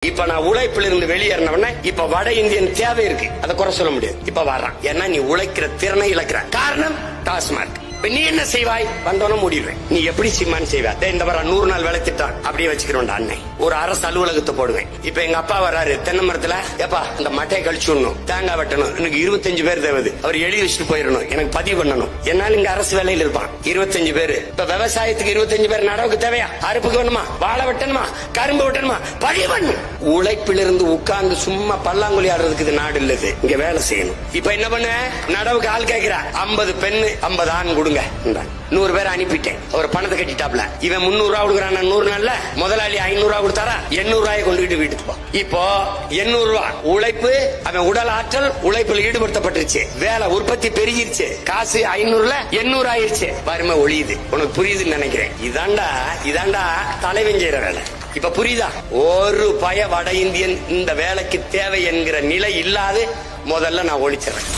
இப்ப நான் உழைப்பில் இருந்து வெளியேறினவன இப்ப வட இந்தியன் தேவை இருக்கு, அதை குறை சொல்ல முடியாது. இப்ப வர்றான், ஏன்னா நீ உழைக்கிற திறனை இழக்கிற. காரணம் டாஸ்மார்க். நீ என்ன செய்வாய்? வந்தோன்னு மூடிடுவேன். நீ எப்படி சிம்மான்னு செய்வ? இந்த வர 100 நாள் வேலை திட்டம் அப்படியே வச்சுக்கிறோம். அன்னை ஒரு அரசு அலுவலகத்தை போடுவேன். இப்ப எங்க அப்பா வர்றாரு தென்னை மரத்துல, ஏப்பா இந்த மட்டையை கழிச்சு விடணும், தேங்காய் வெட்டணும், எனக்கு 25 பேர் தேவை. அவர் எழுதி வச்சுட்டு போயிடணும், எனக்கு பதிவு பண்ணணும். என்னால இங்க அரசு வேலையில் இருப்பான் 25 பேரு. இப்ப விவசாயத்துக்கு 25 பேர் நடவுக்கு தேவையா? அறுப்புக்கு வேணுமா? வாழை வெட்டணுமா? கரும்பு வெட்டணுமா? பதிவு பண்ணணும். உழைப்பிலிருந்து உட்கார்ந்து சும்மா பல்லாங்குழி ஆடுறதுக்கு இது நாடு இல்லது. இங்க வேலை செய்யணும். இப்ப என்ன பண்ண? நடவுக்கு ஆள் கேட்கிற 50 பெண்ணு 50 ஆண் கொடுங்க. 100 பேர் அனுப்பிட்டேன். அவர் பணத்தை கட்டிட்டாப்ல. இவன் 300 ரூபா கொடுக்குறான். 100 நாள்ல முதலாளி 500 ரூபா கொடுத்தாரா? 800 ரூபாயை கொண்டுகிட்டு வீட்டுக்கு போ. இப்போ 800 ரூபா உழைப்பு, அவன் உடல் ஆற்றல் உழைப்பில் ஈடுபடுத்தப்பட்டுருச்சு. வேலை உற்பத்தி பெருகிருச்சு. காசு 500ல 800 ஆயிருச்சு. வறுமை ஒழியுது. உனக்கு புரியுதுன்னு நினைக்கிறேன். இதாண்டா தலைவன் செய்யற வேலை. இப்ப புரியுதா? ஒரு பய வட இந்தியன் இந்த வேலைக்கு தேவை என்கிற நிலை இல்லாது முதல்ல நான் ஒழிச்சிடறேன்.